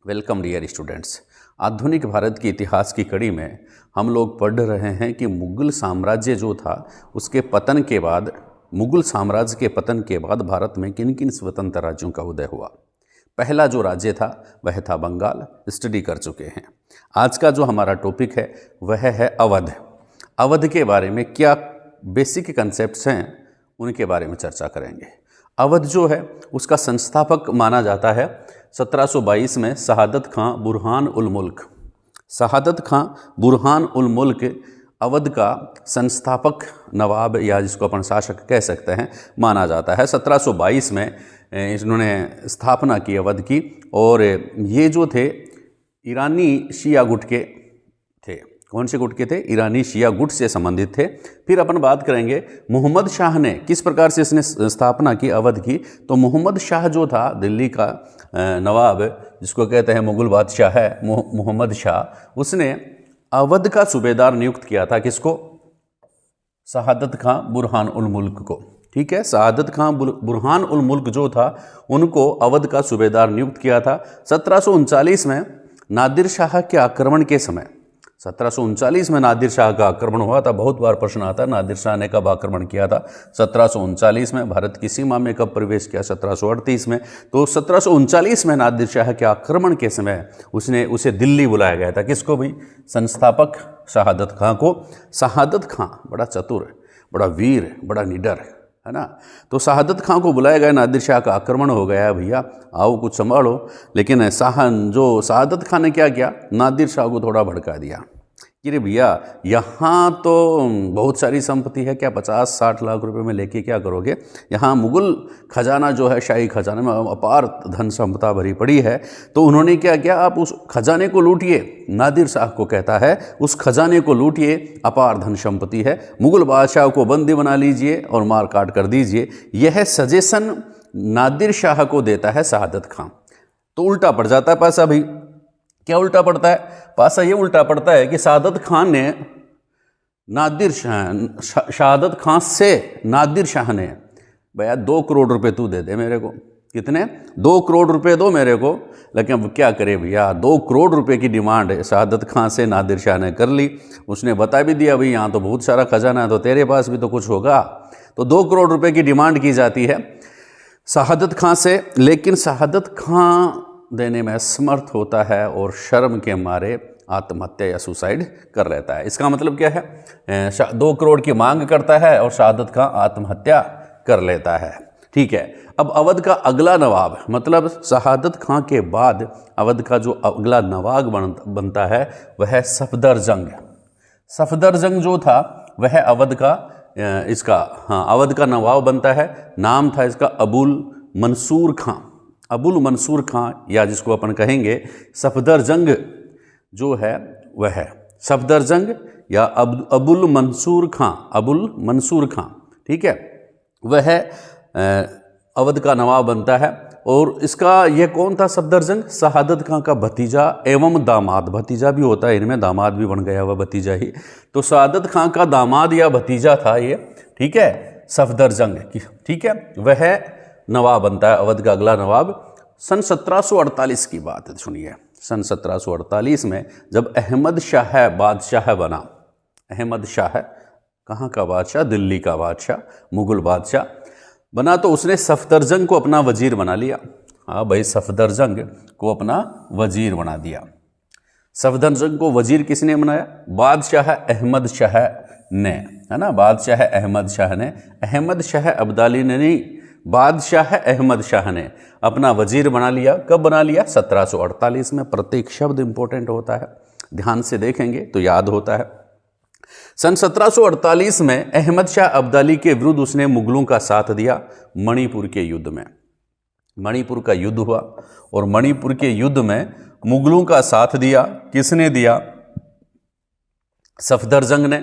Welcome dear students. आधुनिक भारत के इतिहास की कड़ी में हम लोग पढ़ रहे हैं कि मुगल साम्राज्य जो था उसके पतन के बाद, मुगल साम्राज्य के पतन के बाद भारत में किन किन स्वतंत्र राज्यों का उदय हुआ। पहला जो राज्य था वह था बंगाल, स्टडी कर चुके हैं। आज का जो हमारा टॉपिक है वह है अवध। अवध के बारे में क्या बेसिक कंसेप्ट्स हैं उनके बारे में चर्चा करेंगे। अवध जो है उसका संस्थापक माना जाता है 1722 में शहादत खां बुरहान उल मुल्क। शहादत खां बुरहान उल मुल्क अवध का संस्थापक नवाब या जिसको अपन शासक कह सकते हैं माना जाता है। 1722 में इन्होंने स्थापना की अवध की, और ये जो थे ईरानी शिया गुट के थे। कौन से गुट के थे? ईरानी शिया गुट से संबंधित थे। फिर अपन बात करेंगे मोहम्मद शाह ने किस प्रकार से इसने स्थापना की अवध की। तो मोहम्मद शाह जो था दिल्ली का नवाब, जिसको कहते हैं मुगल बादशाह है मोहम्मद शाह, उसने अवध का सूबेदार नियुक्त किया था। किसको? शहादत खां बुरहान उल मुल्क को। ठीक है, शहादत खां बुरहान उल मुल्क जो था उनको अवध का सूबेदार नियुक्त किया था। 1739 में नादिर शाह के आक्रमण के समय, 1739 में नादिर शाह का आक्रमण हुआ था। बहुत बार प्रश्न आता है नादिर शाह ने कब आक्रमण किया था। 1739 में। भारत की सीमा में कब प्रवेश किया? 1738 में। तो 1739 में नादिर शाह के आक्रमण के समय उसे दिल्ली बुलाया गया था। किसको भाई? संस्थापक शहादत खां को। शहादत खां बड़ा चतुर, बड़ा वीर, बड़ा निडर है ना। तो शहादत खां को बुलाया गया, नादिर शाह का आक्रमण हो गया है, भैया आओ कुछ संभालो। लेकिन शहादत खां ने क्या किया? नादिर शाह को थोड़ा भड़का दिया कि रे भैया यहाँ तो बहुत सारी संपत्ति है, क्या 50-60 लाख रुपए में लेके क्या करोगे? यहाँ मुगल खजाना जो है, शाही खजाने में अपार धन संपदा भरी पड़ी है। तो उन्होंने क्या किया? आप उस खजाने को लूटिए। नादिर शाह को कहता है उस खजाने को लूटिए, अपार धन संपत्ति है, मुगल बादशाह को बंदी बना लीजिए और मार काट कर दीजिए। यह सजेशन नादिर शाह को देता है शहादत खां। तो उल्टा पड़ जाता है पासा भाई। क्या उल्टा पड़ता है? पासा ये उल्टा पड़ता है कि शहादत खान ने शहादत खां से नादिर शाह ने, भैया 2 करोड़ रुपए तू दे दे मेरे को। कितने? 2 करोड़ रुपए दो मेरे को। लेकिन अब क्या करे भैया, 2 करोड़ रुपए की डिमांड शहादत खां से नादिर शाह ने कर ली। उसने बता भी दिया भाई यहाँ तो बहुत सारा खजाना है, तो तेरे पास भी तो कुछ होगा। तो 2 करोड़ रुपए की डिमांड की जाती है शहादत खां से। लेकिन शहादत खां देने में असमर्थ होता है और शर्म के मारे आत्महत्या या सुसाइड कर लेता है। इसका मतलब क्या है? 2 करोड़ की मांग करता है और शहादत खां आत्महत्या कर लेता है। ठीक है, अब अवध का अगला नवाब, मतलब शहादत खां के बाद अवध का जो अगला नवाब बनता है वह है सफदरजंग। सफदरजंग जो था वह अवध का अवध का नवाब बनता है। नाम था इसका अबुल मंसूर खां। अबुल मंसूर खां, या जिसको अपन कहेंगे सफदरजंग जो है वह है सफदरजंग या अबुल मंसूर खां। अबुल मंसूर खां, ठीक है, वह अवध का नवाब बनता है। और इसका यह कौन था? सफदरजंग शहादत खां का भतीजा एवं दामाद। भतीजा भी होता है इनमें, दामाद भी बन गया हुआ भतीजा ही। तो शहादत खां का दामाद या भतीजा था ये, ठीक है, सफदरजंग। ठीक है, वह नवाब बनता है, अवध का अगला नवाब। सन 1748 की बात है, सुनिए। सन 1748 में जब अहमद शाह बादशाह बना। अहमद शाह कहाँ का बादशाह? दिल्ली का बादशाह, मुगल बादशाह बना। तो उसने सफदरजंग को अपना वजीर बना लिया। हाँ भाई, सफदरजंग को अपना वजीर बना दिया। सफदरजंग को वजीर किसने बनाया? बादशाह अहमद शाह ने, है ना। बादशाह अहमद शाह ने, अहमद शाह अब्दाली ने नहीं, बादशाह अहमद शाह ने अपना वजीर बना लिया। कब बना लिया? 1748 में। प्रत्येक शब्द इंपॉर्टेंट होता है, ध्यान से देखेंगे तो याद होता है। सन 1748 में अहमद शाह अब्दाली के विरुद्ध उसने मुगलों का साथ दिया मणिपुर के युद्ध में। मणिपुर का युद्ध हुआ और मणिपुर के युद्ध में मुगलों का साथ दिया। किसने दिया? सफदरजंग ने।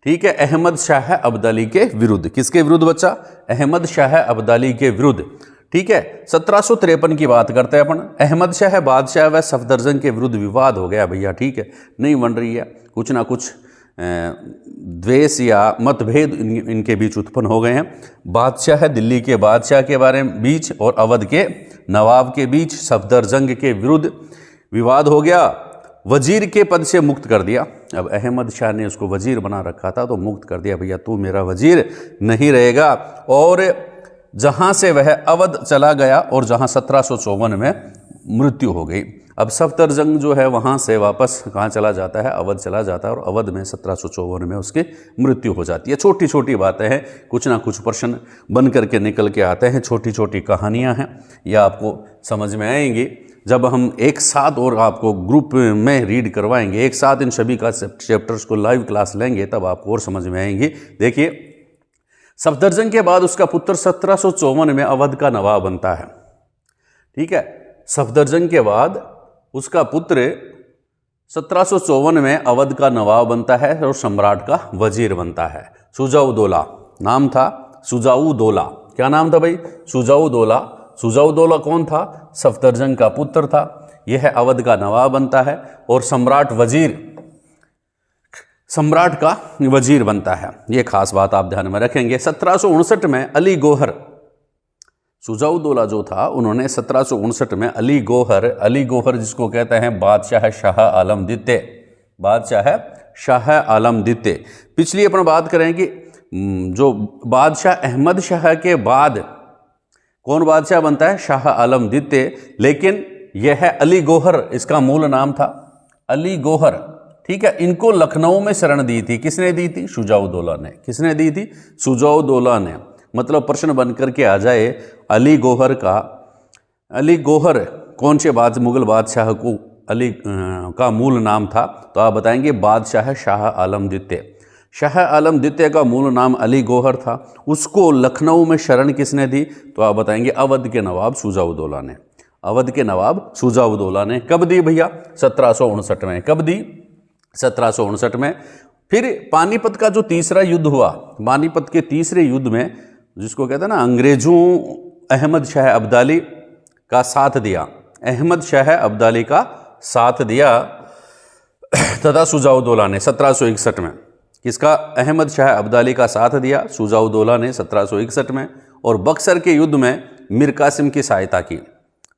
ठीक है, अहमद शाह अब्दाली के विरुद्ध। किसके विरुद्ध बच्चा? अहमद शाह अब्दाली के विरुद्ध। ठीक है, 1753 की बात करते हैं अपन। अहमद शाह बादशाह व सफदरजंग के विरुद्ध विवाद हो गया भैया। ठीक है, नहीं बन रही है, कुछ ना कुछ द्वेष या मतभेद इनके बीच उत्पन्न हो गए हैं। बादशाह दिल्ली के बादशाह के बारे में बीच और अवध के नवाब के बीच सफदरजंग के विरुद्ध विवाद हो गया, वजीर के पद से मुक्त कर दिया। अब अहमद शाह ने उसको वजीर बना रखा था तो मुक्त कर दिया, भैया तू मेरा वजीर नहीं रहेगा। और जहाँ से वह अवध चला गया और जहाँ 1754 में मृत्यु हो गई। अब सफदरजंग जो है वहाँ से वापस कहाँ चला जाता है, अवध चला जाता है और अवध में 1754 में उसकी मृत्यु हो जाती है। छोटी छोटी बातें हैं, कुछ ना कुछ प्रश्न बन करके निकल के आते हैं, छोटी छोटी कहानियाँ हैं, यह आपको समझ में आएंगी जब हम एक साथ और आपको ग्रुप में रीड करवाएंगे, एक साथ इन सभी का चैप्टर्स को लाइव क्लास लेंगे तब आपको और समझ में आएंगी। देखिए, सफदरजंग के बाद उसका पुत्र 1754 में अवध का नवाब बनता है। ठीक है, सफदरजंग के बाद उसका पुत्र 1754 में अवध का नवाब बनता है और सम्राट का वजीर बनता है। सुजाउदौला नाम था, सुजाउदौला। क्या नाम था भाई? सुजाउदौला। सुजाउदौला कौन था? सफदरजंग का पुत्र था। यह अवध का नवाब बनता है और सम्राट का वजीर बनता है। यह खास बात आप ध्यान में रखेंगे। 1759 में अली गौहर, सुजाउदौला जो था उन्होंने 1759 में अली गौहर जिसको कहते हैं बादशाह शाह आलम द्वितीय, बादशाह शाह आलम द्वितीय। पिछली अपन बात करें कि जो बादशाह अहमद शाह के बाद कौन बादशाह बनता है? शाह आलम द्वितीय। लेकिन यह है अली गौहर, इसका मूल नाम था अली गौहर। ठीक है, इनको लखनऊ में शरण दी थी। किसने दी थी? सुजाउदौला ने। किसने दी थी? सुजाउदौला ने। मतलब प्रश्न बन करके आ जाए अली गौहर कौन से मुगल बादशाह को अली का मूल नाम था? तो आप बताएंगे बादशाह शाह आलम द्वितीय। शाह आलम द्वितीय का मूल नाम अली गौहर था। उसको लखनऊ में शरण किसने दी? तो आप बताएंगे अवध के नवाब सुजाउदौला ने। अवध के नवाब सुजाउदौला ने कब दी भैया? 1759 में। कब दी? 1759 में। फिर पानीपत का जो तीसरा युद्ध हुआ, पानीपत के तीसरे युद्ध में जिसको कहते हैं ना, अंग्रेजों अहमद शाह अब्दाली का साथ दिया, अहमद शाह अब्दाली का साथ दिया तथा सुजाउदौला ने 1761 में। किसका? अहमद शाह अब्दाली का साथ दिया सुजाउदौला ने 1761 में। और बक्सर के युद्ध में मीर कासिम की सहायता की।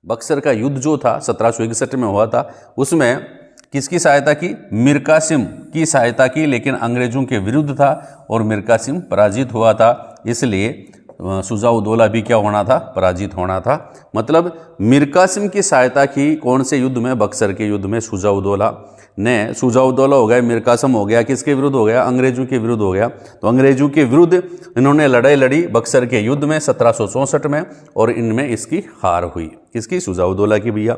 बक्सर का युद्ध जो था 1761 में हुआ था, उसमें किसकी सहायता की? मीर कासिम की सहायता की, लेकिन अंग्रेजों के विरुद्ध था और मीर कासिम पराजित हुआ था। इसलिए सुजाउदौला भी क्या होना था? पराजित होना था। मतलब मीर कासिम की सहायता की कौन से युद्ध में? बक्सर के युद्ध में सुजाउदौला ने। सुजाउदौला हो गया, मीर कासिम हो गया, किसके विरुद्ध हो गया? अंग्रेजों के विरुद्ध हो गया। तो अंग्रेजों के विरुद्ध इन्होंने लड़ाई लड़ी बक्सर के युद्ध में 1764 में, और इनमें इसकी हार हुई। किसकी? सुजाउदौला की भैया।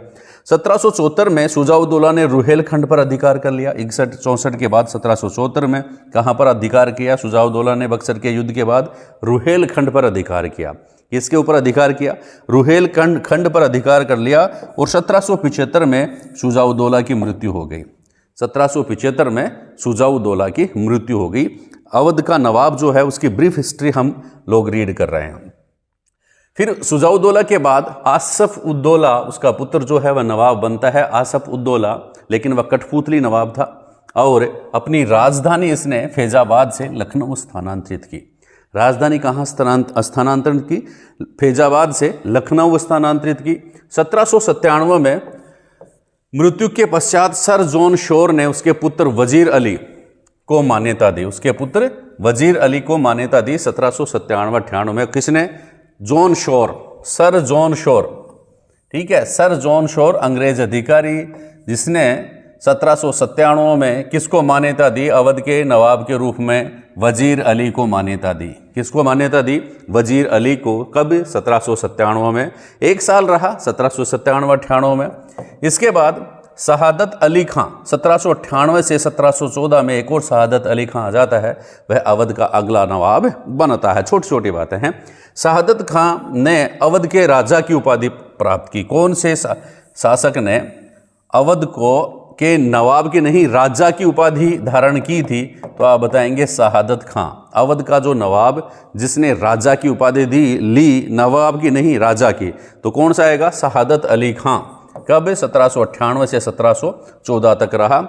1774 में सुजाउदौला ने रुहेलखंड पर अधिकार कर लिया। 61-64 के बाद 1774 में कहाँ पर अधिकार किया सुजाउदौला ने? बक्सर के युद्ध के बाद रुहेलखंड पर अधिकार किया। किसके ऊपर अधिकार किया? रुहेलखंड पर अधिकार कर लिया। और 1775 में सुजाउदौला की मृत्यु हो गई। 1775 में सुजाउदौला की मृत्यु हो गई। अवध का नवाब जो है उसकी ब्रीफ हिस्ट्री हम लोग रीड कर रहे हैं। फिर सुजाउदौला के बाद आसफ उद्दौला, उसका पुत्र जो है वह नवाब बनता है, आसफ उद्दौला। लेकिन वह कठपुतली नवाब था और अपनी राजधानी इसने फैजाबाद से लखनऊ स्थानांतरित की। राजधानी कहाँ स्थानांतरित की? फैजाबाद से लखनऊ स्थानांतरित की। 1797 में मृत्यु के पश्चात सर जॉन शोर ने उसके पुत्र वजीर अली को मान्यता दी। उसके पुत्र वजीर अली को मान्यता दी 1797-98 में। किसने? John Shore, sir John Shore. ठीक है, सर जॉन शोर अंग्रेज अधिकारी जिसने 1797 में किसको मान्यता दी? अवध के नवाब के रूप में वजीर अली को मान्यता दी। किसको मान्यता दी? वजीर अली को। कब? 1797 में। एक साल रहा 1797-98 में। इसके बाद शहादत अली खां 1798 से 1714 में एक और शहादत अली खां आ जाता है, वह अवध का अगला नवाब बनता है। छोटी छोटी बातें हैं। शहादत खां ने अवध के राजा की उपाधि प्राप्त की। कौन से शासक ने अवध के नवाब की नहीं राजा की उपाधि धारण की थी? तो आप बताएंगे शहादत खां। अवध का जो नवाब जिसने राजा की उपाधि ली, नवाब की नहीं राजा की, तो कौन सा आएगा? शहादत अली खां। कब? 1798 से 1714 तक रहा।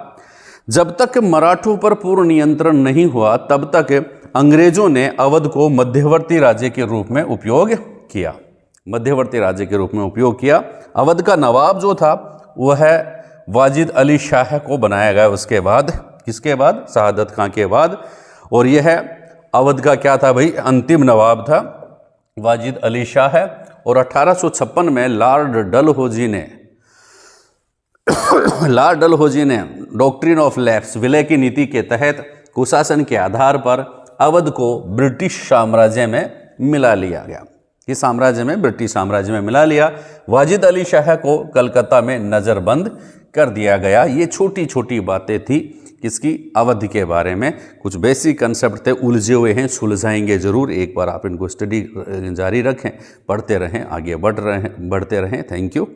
जब तक मराठों पर पूर्ण नियंत्रण नहीं हुआ तब तक अंग्रेजों ने अवध को मध्यवर्ती राज्य के रूप में उपयोग किया। मध्यवर्ती राज्य के रूप में उपयोग किया। अवध का नवाब जो था वाजिद अली शाह को बनाया गया उसके बाद, किसके बाद? शहादत खां के बाद। और यह अवध का क्या था भाई? अंतिम नवाब था वाजिद अली शाह। और 1856 में लॉर्ड डलहौजी ने डॉक्ट्रिन ऑफ लैप्स, विलय की नीति के तहत कुशासन के आधार पर अवध को ब्रिटिश साम्राज्य में मिला लिया गया। किस साम्राज्य में? ब्रिटिश साम्राज्य में मिला लिया। वाजिद अली शाह को कलकत्ता में नज़रबंद कर दिया गया। ये छोटी छोटी बातें थी किसकी? अवध के बारे में। कुछ बेसिक कंसेप्ट थे, उलझे हुए हैं, सुलझाएंगे जरूर। एक बार आप इनको स्टडी जारी रखें, पढ़ते रहें, आगे बढ़ते रहें। Thank you.